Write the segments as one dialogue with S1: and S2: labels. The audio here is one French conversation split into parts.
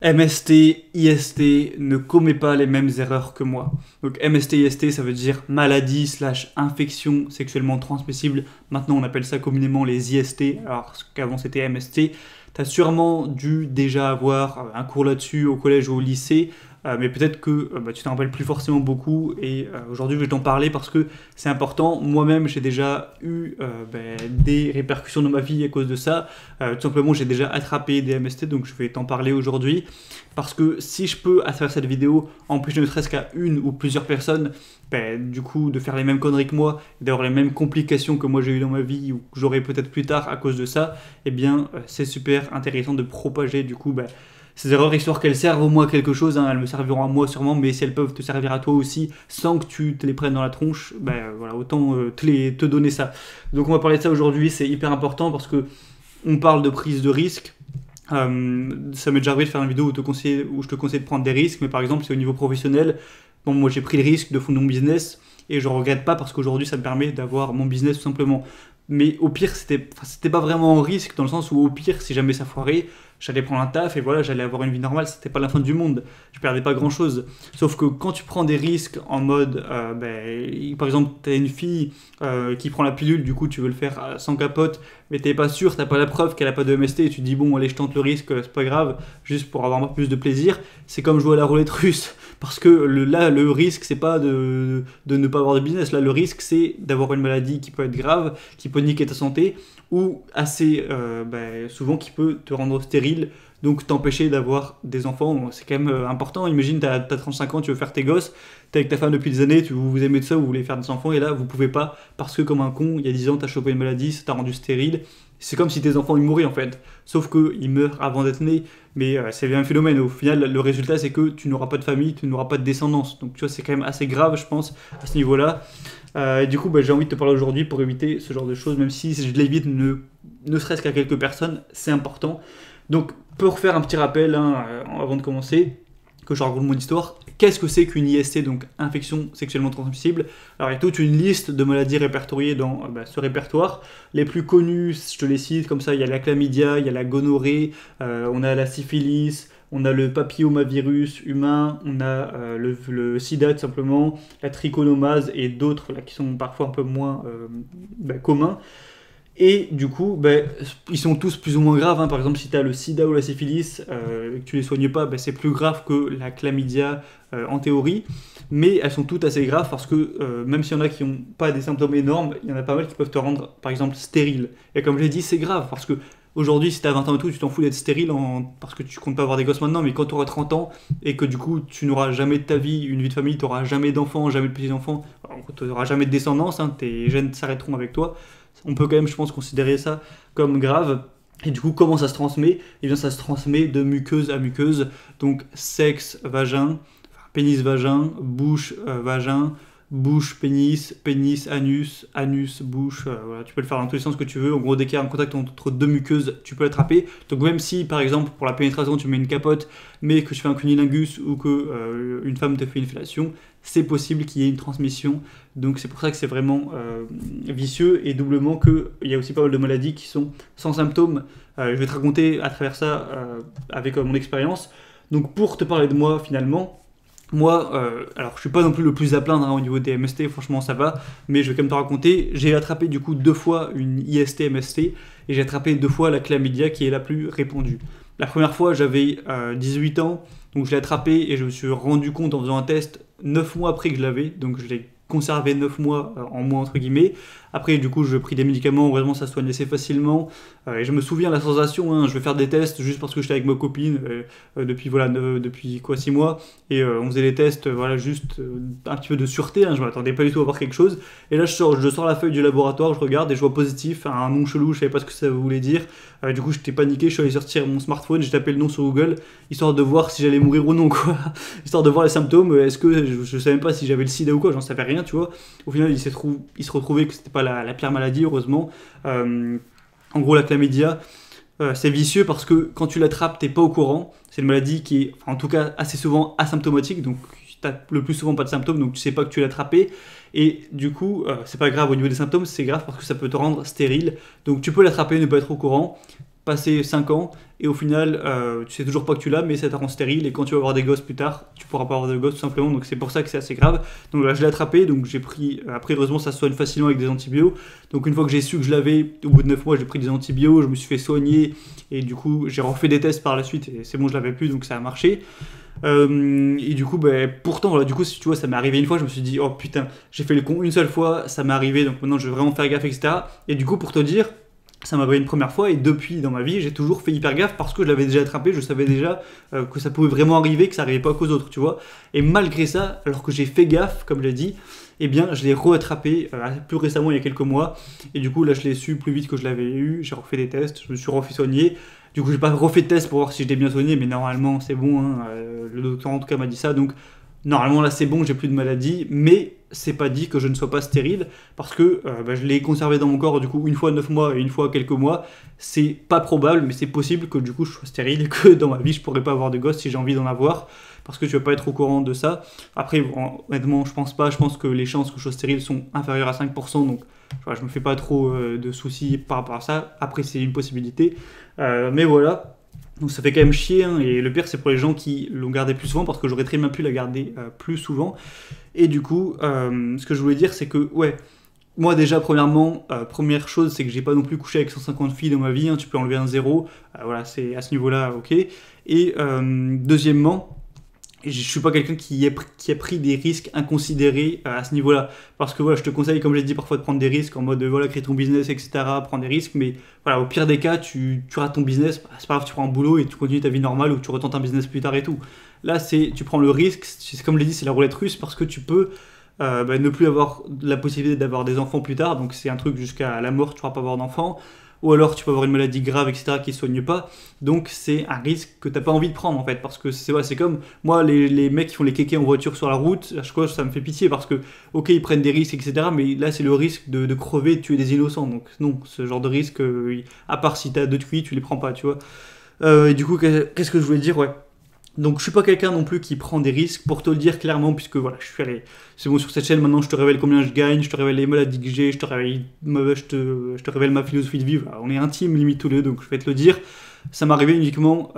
S1: MST, IST, ne commet pas les mêmes erreurs que moi. Donc MST, IST, ça veut dire maladie / infection sexuellement transmissible. Maintenant, on appelle ça communément les IST, alors qu'avant c'était MST. Tu as sûrement dû déjà avoir un cours là-dessus au collège ou au lycée, mais peut-être que tu t'en rappelles plus forcément beaucoup. Et aujourd'hui, je vais t'en parler parce que c'est important. Moi-même, j'ai déjà eu des répercussions dans ma vie à cause de ça. Tout simplement, j'ai déjà attrapé des MST, donc je vais t'en parler aujourd'hui. Parce que si je peux, à travers cette vidéo, empêcher ne serait-ce qu'à une ou plusieurs personnes, du coup, de faire les mêmes conneries que moi, d'avoir les mêmes complications que moi j'ai eu dans ma vie ou que j'aurai peut-être plus tard à cause de ça, eh bien, c'est super intéressant de propager, du coup, ces erreurs, histoire qu'elles servent au moins à quelque chose, hein. Elles me serviront à moi sûrement, mais si elles peuvent te servir à toi aussi, sans que tu te les prennes dans la tronche, voilà, autant te donner ça. Donc on va parler de ça aujourd'hui, c'est hyper important parce que on parle de prise de risque. Ça m'est déjà arrivé de faire une vidéo où je te conseille de prendre des risques, mais par exemple, c'est au niveau professionnel. Bon, moi j'ai pris le risque de fonder mon business et je ne regrette pas parce qu'aujourd'hui ça me permet d'avoir mon business tout simplement. Mais au pire, c'était pas vraiment un risque dans le sens où au pire, si jamais ça foirait, j'allais prendre un taf et voilà, j'allais avoir une vie normale, c'était pas la fin du monde, je perdais pas grand chose. Sauf que quand tu prends des risques en mode, par exemple, t'as une fille qui prend la pilule, du coup tu veux le faire sans capote, mais t'es pas sûr, t'as pas la preuve qu'elle a pas de MST et tu te dis bon, allez, je tente le risque, c'est pas grave, juste pour avoir plus de plaisir. C'est comme jouer à la roulette russe, parce que là, le risque, c'est pas de ne pas avoir de business, là, le risque, c'est d'avoir une maladie qui peut être grave, qui peut niquer ta santé, ou assez souvent qui peut te rendre stérile, donc t'empêcher d'avoir des enfants. C'est quand même important. Imagine, t'as 35 ans, tu veux faire tes gosses, t'es avec ta femme depuis des années, vous aimez de ça, vous voulez faire des enfants, et là, vous pouvez pas, parce que comme un con, il y a 10 ans, t'as chopé une maladie, ça t'a rendu stérile. C'est comme si tes enfants ils mouraient en fait, sauf qu'ils meurent avant d'être nés, mais c'est bien un phénomène. Au final, le résultat c'est que tu n'auras pas de famille, tu n'auras pas de descendance. Donc tu vois, c'est quand même assez grave, je pense, à ce niveau-là. Et du coup, j'ai envie de te parler aujourd'hui pour éviter ce genre de choses, même si je l'évite ne serait-ce qu'à quelques personnes, c'est important. Donc, pour faire un petit rappel avant de commencer, que je raconte mon histoire, qu'est-ce que c'est qu'une IST, donc infection sexuellement transmissible? Alors il y a toute une liste de maladies répertoriées dans ce répertoire. Les plus connues, je te les cite comme ça, il y a la chlamydia, il y a la gonorrhée, on a la syphilis, on a le papillomavirus humain, on a le sida tout simplement, la trichonomase et d'autres là, qui sont parfois un peu moins communs. Et du coup, ils sont tous plus ou moins graves, hein. Par exemple, si tu as le sida ou la syphilis, que tu les soignes pas, c'est plus grave que la chlamydia en théorie. Mais elles sont toutes assez graves parce que même s'il y en a qui n'ont pas des symptômes énormes, il y en a pas mal qui peuvent te rendre, par exemple, stérile. Et comme je l'ai dit, c'est grave parce que aujourd'hui, si tu as 20 ans et tout, tu t'en fous d'être stérile parce que tu comptes pas avoir des gosses maintenant, mais quand tu auras 30 ans et que du coup, tu n'auras jamais de ta vie une vie de famille, tu n'auras jamais d'enfants, jamais de petits-enfants, tu n'auras jamais de descendance, hein, tes gènes s'arrêteront avec toi. On peut quand même, je pense, considérer ça comme grave. Et du coup, comment ça se transmet? Eh bien, ça se transmet de muqueuse à muqueuse. Donc, sexe, vagin, pénis, vagin, bouche, vagin, bouche, pénis, pénis, anus, anus, bouche. Voilà, tu peux le faire dans tous les sens que tu veux. En gros, dès qu'il y a un contact entre deux muqueuses, tu peux l'attraper. Donc, même si, par exemple, pour la pénétration, tu mets une capote, mais que tu fais un cunnilingus ou que une femme te fait une fellation, c'est possible qu'il y ait une transmission. Donc c'est pour ça que c'est vraiment vicieux, et doublement qu'il y a aussi pas mal de maladies qui sont sans symptômes. Je vais te raconter à travers ça avec mon expérience. Donc pour te parler de moi finalement, moi, alors je suis pas non plus le plus à plaindre au niveau des MST, franchement ça va, mais je vais quand même te raconter, j'ai attrapé du coup 2 fois une IST MST, et j'ai attrapé 2 fois la chlamydia qui est la plus répandue. La première fois j'avais 18 ans, donc je l'ai attrapé et je me suis rendu compte en faisant un test 9 mois après que je l'avais, donc je l'ai conservé 9 mois en moi entre guillemets. Après du coup je pris des médicaments, heureusement ça se soigne assez facilement, et je me souviens la sensation, hein, je vais faire des tests juste parce que j'étais avec ma copine depuis 6 mois, et on faisait les tests juste un petit peu de sûreté, hein, je m'attendais pas du tout à voir quelque chose, et là je sors la feuille du laboratoire, je regarde et je vois positif, un nom chelou, je savais pas ce que ça voulait dire, du coup j'étais paniqué, je suis allé sortir mon smartphone, j'ai tapé le nom sur Google, histoire de voir si j'allais mourir ou non quoi, histoire de voir les symptômes, est-ce que je savais même pas si j'avais le sida ou quoi, j'en savais rien tu vois. Au final il se retrouvait que c'était pas la pire maladie heureusement. En gros la chlamydia, c'est vicieux parce que quand tu l'attrapes t'es pas au courant, c'est une maladie qui est en tout cas assez souvent asymptomatique, donc t'as le plus souvent pas de symptômes, donc tu sais pas que tu l'as attrapé, et du coup c'est pas grave au niveau des symptômes, c'est grave parce que ça peut te rendre stérile, donc tu peux l'attraper, ne pas être au courant. passer 5 ans, et au final, tu sais toujours pas que tu l'as, mais ça te rend stérile, et quand tu vas avoir des gosses plus tard, tu pourras pas avoir de gosses tout simplement, donc c'est pour ça que c'est assez grave. Donc là, je l'ai attrapé, donc j'ai pris, après heureusement ça se soigne facilement avec des antibiotiques, donc une fois que j'ai su que je l'avais, au bout de 9 mois, j'ai pris des antibiotiques, je me suis fait soigner, et du coup, j'ai refait des tests par la suite, et c'est bon, je l'avais plus, donc ça a marché. Et du coup, pourtant, voilà, du coup, si tu vois, ça m'est arrivé une fois, je me suis dit, oh putain, j'ai fait le con une seule fois, ça m'est arrivé, donc maintenant je vais vraiment faire gaffe, etc. Et du coup, pour te dire, ça m'a arrivé une première fois, et depuis dans ma vie, j'ai toujours fait hyper gaffe parce que je l'avais déjà attrapé, je savais déjà que ça pouvait vraiment arriver, que ça arrivait pas qu'aux autres, tu vois. Et malgré ça, alors que j'ai fait gaffe, comme j'ai dit, eh bien, je l'ai re-attrapé plus récemment, il y a quelques mois, et du coup, là, je l'ai su plus vite que je l'avais eu, j'ai refait des tests, je me suis refait soigner. Du coup, j'ai pas refait de test pour voir si je l'ai bien soigné, mais normalement, c'est bon. Hein, le docteur, en tout cas, m'a dit ça. Donc, normalement, là, c'est bon, j'ai plus de maladie. Mais c'est pas dit que je ne sois pas stérile parce que je l'ai conservé dans mon corps, du coup, une fois 9 mois et une fois quelques mois. C'est pas probable, mais c'est possible que, du coup, je sois stérile et que dans ma vie, je pourrais pas avoir de gosse si j'ai envie d'en avoir. Parce que tu vas pas être au courant de ça. Après, honnêtement, je pense pas. Je pense que les chances que je sois stérile sont inférieures à 5%. Donc, je me fais pas trop de soucis par rapport à ça. Après, c'est une possibilité. Mais voilà, donc ça fait quand même chier, hein, et le pire c'est pour les gens qui l'ont gardé plus souvent parce que j'aurais très bien pu la garder plus souvent. Et du coup, ce que je voulais dire c'est que, ouais, moi déjà premièrement, première chose c'est que j'ai pas non plus couché avec 150 filles dans ma vie, hein, tu peux enlever un zéro, voilà, c'est à ce niveau-là, ok. Et deuxièmement, je suis pas quelqu'un qui a pris des risques inconsidérés à ce niveau-là. Parce que voilà, je te conseille, comme j'ai dit, parfois de prendre des risques en mode voilà, créer ton business, etc. Prendre des risques, mais voilà, au pire des cas, tu rates ton business, c'est pas grave, tu prends un boulot et tu continues ta vie normale ou tu retentes un business plus tard et tout. Là, tu prends le risque, c'est comme je l'ai dit, c'est la roulette russe parce que tu peux ne plus avoir la possibilité d'avoir des enfants plus tard, donc c'est un truc jusqu'à la mort, tu pourras pas avoir d'enfants. Ou alors tu peux avoir une maladie grave, etc., qui ne soigne pas. Donc c'est un risque que tu n'as pas envie de prendre en fait. Parce que c'est comme moi, les mecs qui font les kékés en voiture sur la route, à chaque fois ça me fait pitié parce que, ok, ils prennent des risques, etc., mais là c'est le risque de crever, de tuer des innocents. Donc non, ce genre de risque, à part si tu as 2 QI, tu les prends pas, tu vois. Et du coup, qu'est-ce que je voulais dire, ouais. Donc je suis pas quelqu'un non plus qui prend des risques, pour te le dire clairement, puisque voilà, je suis allé, c'est bon, sur cette chaîne maintenant je te révèle combien je gagne, je te révèle les maladies que j'ai, je te révèle ma philosophie de vie, voilà, on est intimes limite tous les deux, donc je vais te le dire. Ça m'est arrivé uniquement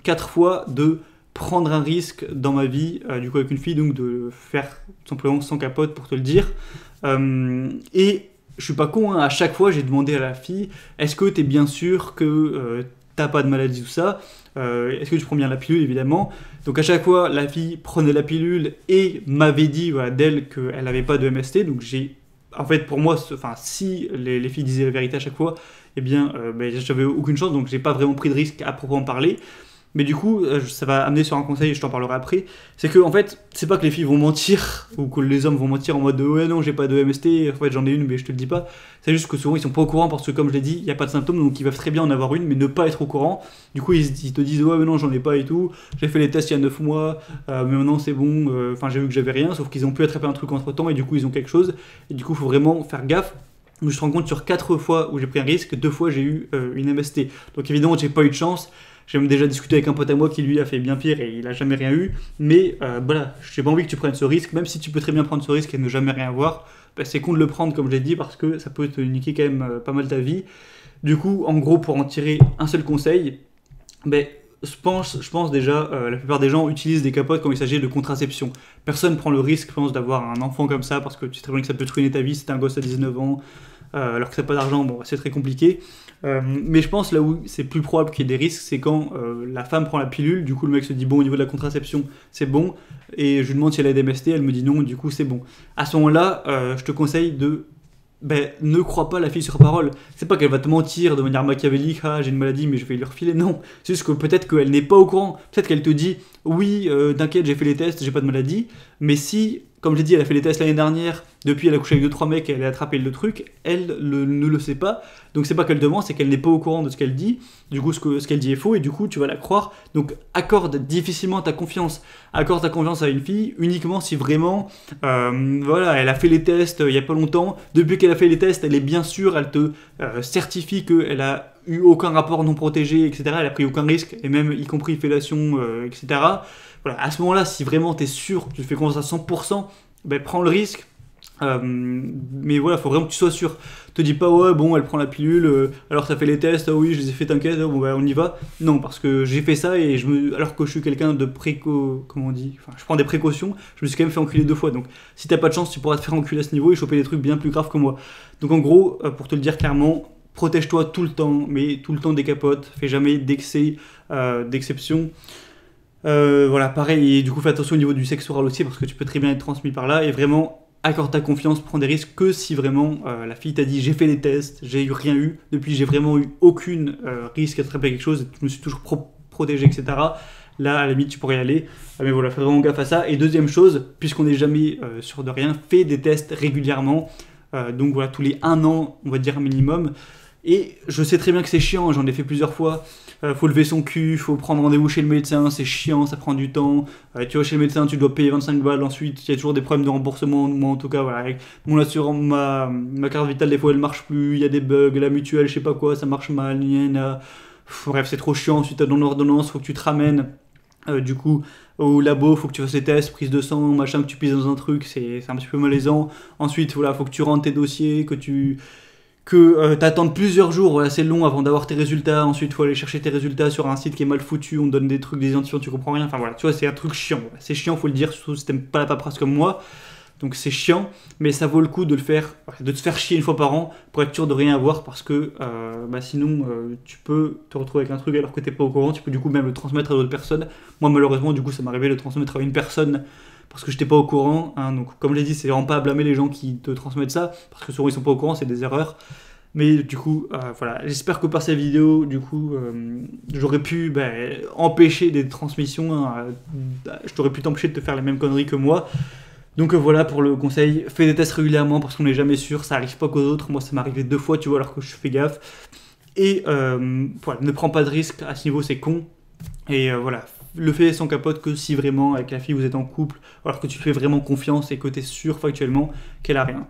S1: 4 fois de prendre un risque dans ma vie, du coup avec une fille, donc de faire tout simplement sans capote, pour te le dire. Et je suis pas con, hein, à chaque fois j'ai demandé à la fille, est-ce que t'es bien sûr que t'as pas de maladie, tout ça, est-ce que tu prends bien la pilule, évidemment. Donc à chaque fois la fille prenait la pilule et m'avait dit, voilà, d'elle qu'elle n'avait pas de MST. Donc en fait pour moi, si les filles disaient la vérité à chaque fois, eh bien j'avais aucune chance, donc j'ai pas vraiment pris de risque à proprement parler. Mais du coup, ça va amener sur un conseil, et je t'en parlerai après. C'est que, en fait, c'est pas que les filles vont mentir, ou que les hommes vont mentir en mode de, ouais, non, j'ai pas de MST, en fait, j'en ai une, mais je te le dis pas. C'est juste que souvent, ils sont pas au courant parce que, comme je l'ai dit, il y a pas de symptômes, donc ils peuvent très bien en avoir une, mais ne pas être au courant. Du coup, ils te disent, ouais, mais non, j'en ai pas et tout. J'ai fait les tests il y a 9 mois, mais maintenant c'est bon, j'ai vu que j'avais rien, sauf qu'ils ont pu attraper un truc entre temps, et du coup, ils ont quelque chose. Et du coup, il faut vraiment faire gaffe. Je me rends compte sur 4 fois où j'ai pris un risque, 2 fois j'ai eu une MST. Donc évidemment, j'ai pas eu de chance. J'ai même déjà discuté avec un pote à moi qui lui a fait bien pire et il a jamais rien eu. Mais voilà, j'ai pas envie que tu prennes ce risque, même si tu peux très bien prendre ce risque et ne jamais rien avoir. C'est con de le prendre comme je l'ai dit parce que ça peut te niquer quand même pas mal ta vie. Du coup, en gros, pour en tirer un seul conseil, je pense déjà, la plupart des gens utilisent des capotes quand il s'agit de contraception. Personne prend le risque, je pense, d'avoir un enfant comme ça parce que tu sais très bien que ça peut te ruiner ta vie si t'es un gosse à 19 ans. Alors que t'as pas d'argent, bon, c'est très compliqué. Mais je pense là où c'est plus probable qu'il y ait des risques, c'est quand la femme prend la pilule, du coup le mec se dit bon, au niveau de la contraception c'est bon, et je lui demande si elle a des MST, elle me dit non, du coup c'est bon. À ce moment-là, je te conseille de ne crois pas la fille sur parole. C'est pas qu'elle va te mentir de manière machiavélique, ah j'ai une maladie mais je vais lui refiler, non. C'est juste que peut-être qu'elle n'est pas au courant, peut-être qu'elle te dit oui, t'inquiète, j'ai fait les tests, j'ai pas de maladie, mais si, comme j'ai dit, elle a fait les tests l'année dernière, depuis elle a couché avec 2-3 mecs et elle a attrapé le truc, elle ne le sait pas, donc c'est pas qu'elle demande, c'est qu'elle n'est pas au courant de ce qu'elle dit, du coup ce qu'elle dit est faux et du coup tu vas la croire, donc accorde difficilement ta confiance, accorde ta confiance à une fille uniquement si vraiment, voilà, elle a fait les tests il y a pas longtemps, depuis qu'elle a fait les tests, elle est bien sûre, elle te certifie qu'elle a eu aucun rapport non protégé, etc., elle a pris aucun risque, et même y compris fellation, etc., voilà, à ce moment-là, si vraiment tu es sûr, tu fais confiance à 100%, prends le risque. Mais voilà, faut vraiment que tu sois sûr. Te dis pas, ouais, bon, elle prend la pilule, alors t'as fait les tests, ah oui, je les ai fait, t'inquiète, bon, bah, on y va. Non, parce que j'ai fait ça et alors que je suis quelqu'un de comment on dit, enfin, je prends des précautions, je me suis quand même fait enculer 2 fois. Donc, si t'as pas de chance, tu pourras te faire enculer à ce niveau et choper des trucs bien plus graves que moi. Donc, en gros, pour te le dire clairement, protège-toi tout le temps, mais tout le temps des capotes, fais jamais d'excès, d'exception. Voilà, pareil, et du coup, fais attention au niveau du sexe oral aussi, parce que tu peux très bien être transmis par là, et vraiment, accorde ta confiance, prends des risques que si vraiment la fille t'a dit j'ai fait les tests, j'ai rien eu, depuis j'ai vraiment eu aucune risque à attraper quelque chose, je me suis toujours protégé, etc. Là, à la limite, tu pourrais y aller, mais voilà, fais vraiment gaffe à ça. Et deuxième chose, puisqu'on n'est jamais sûr de rien, fais des tests régulièrement, donc voilà, tous les 1 an, on va dire un minimum. Et je sais très bien que c'est chiant, j'en ai fait plusieurs fois. Faut lever son cul, faut prendre rendez-vous chez le médecin, c'est chiant, ça prend du temps. Tu vas chez le médecin, tu dois payer 25 balles. Ensuite, il y a toujours des problèmes de remboursement. Moi, en tout cas, voilà, avec mon assurance, ma carte vitale, des fois, elle marche plus. Il y a des bugs, la mutuelle, je sais pas quoi, ça marche mal. Bref, c'est trop chiant. Ensuite, t'as ton ordonnance, faut que tu te ramènes. Du coup, au labo, faut que tu fasses des tests, prise de sang, machin, que tu pisses dans un truc, c'est un petit peu malaisant. Ensuite, voilà, faut que tu rentres tes dossiers, que t'attendes plusieurs jours, voilà, c'est long avant d'avoir tes résultats. Ensuite, il faut aller chercher tes résultats sur un site qui est mal foutu, on te donne des trucs, des identifiants, tu comprends rien. Enfin voilà, tu vois, c'est un truc chiant. Voilà. C'est chiant, faut le dire, surtout si t'aimes pas la paperasse comme moi. Donc c'est chiant, mais ça vaut le coup de le faire, de te faire chier une fois par an pour être sûr de rien avoir, parce que sinon tu peux te retrouver avec un truc alors que t'es pas au courant. Tu peux du coup même le transmettre à d'autres personnes. Moi malheureusement, du coup, ça m'est arrivé de le transmettre à une personne parce que j'étais pas au courant, hein. Donc comme je l'ai dit, c'est vraiment pas à blâmer les gens qui te transmettent ça, parce que souvent ils sont pas au courant, c'est des erreurs. Mais du coup, voilà, j'espère que par cette vidéo, du coup, j'aurais pu empêcher des transmissions, hein. Je t'aurais pu t'empêcher de te faire les mêmes conneries que moi. Donc voilà pour le conseil, fais des tests régulièrement parce qu'on n'est jamais sûr, ça arrive pas qu'aux autres. Moi ça m'est arrivé 2 fois, tu vois, alors que je fais gaffe. Et voilà, ne prends pas de risques, à ce niveau c'est con. Et voilà, le fais sans capote que si vraiment avec la fille vous êtes en couple, alors que tu fais vraiment confiance et que tu es sûr factuellement qu'elle a rien.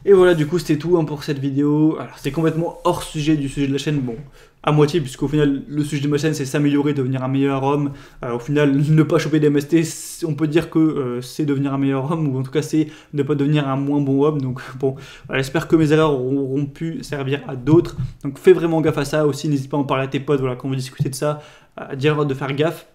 S1: Et voilà, du coup, c'était tout, hein, pour cette vidéo. Alors, c'était complètement hors sujet du sujet de la chaîne, bon, à moitié, puisqu'au final, le sujet de ma chaîne, c'est s'améliorer, devenir un meilleur homme. Au final, ne pas choper des MST, on peut dire que c'est devenir un meilleur homme, ou en tout cas, c'est ne pas devenir un moins bon homme. Donc, bon, voilà, j'espère que mes erreurs auront pu servir à d'autres. Donc, fais vraiment gaffe à ça aussi. N'hésite pas à en parler à tes potes, voilà, quand vous discutez de ça, à dire de faire gaffe.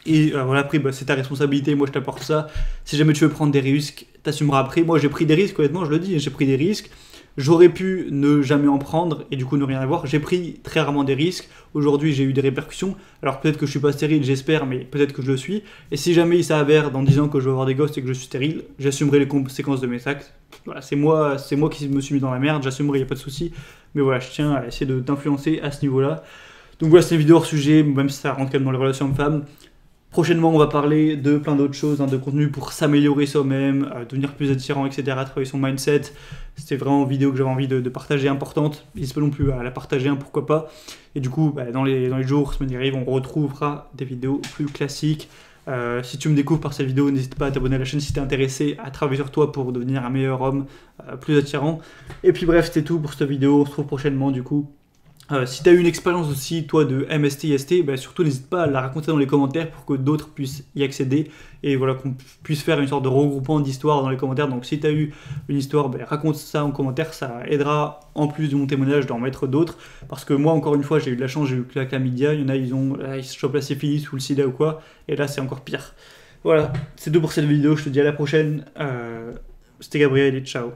S1: Et voilà, après, c'est ta responsabilité, moi je t'apporte ça. Si jamais tu veux prendre des risques, t'assumeras après. Moi j'ai pris des risques, honnêtement, je le dis, j'ai pris des risques. J'aurais pu ne jamais en prendre et du coup ne rien avoir. J'ai pris très rarement des risques. Aujourd'hui j'ai eu des répercussions. Alors peut-être que je suis pas stérile, j'espère, mais peut-être que je le suis. Et si jamais il s'avère dans 10 ans que je vais avoir des gosses et que je suis stérile, j'assumerai les conséquences de mes actes. Voilà, c'est moi qui me suis mis dans la merde, j'assumerai, il n'y a pas de souci. Mais voilà, je tiens à essayer de t'influencer à ce niveau-là. Donc voilà, c'est une vidéo hors sujet, même si ça rentre quand même dans les relations hommes-femmes. Prochainement, on va parler de plein d'autres choses, hein, de contenu pour s'améliorer soi-même, devenir plus attirant, etc., travailler son mindset. C'était vraiment une vidéo que j'avais envie de partager, importante. N'hésite pas non plus à la partager, hein, pourquoi pas. Et du coup, dans les jours, semaines qui arrivent, on retrouvera des vidéos plus classiques. Si tu me découvres par cette vidéo, n'hésite pas à t'abonner à la chaîne si tu es intéressé à travailler sur toi pour devenir un meilleur homme, plus attirant. Et puis bref, c'était tout pour cette vidéo. On se retrouve prochainement, du coup. Si tu as eu une expérience aussi, toi, de MST, IST, surtout n'hésite pas à la raconter dans les commentaires pour que d'autres puissent y accéder et voilà, qu'on puisse faire une sorte de regroupement d'histoires dans les commentaires. Donc si tu as eu une histoire, raconte ça en commentaire, ça aidera en plus de mon témoignage d'en mettre d'autres. Parce que moi, encore une fois, j'ai eu de la chance, j'ai eu que la chlamydia, il y en a, ils se chopent la syphilis ou le sida ou quoi, et là c'est encore pire. Voilà, c'est tout pour cette vidéo, je te dis à la prochaine. C'était Gabriel et ciao.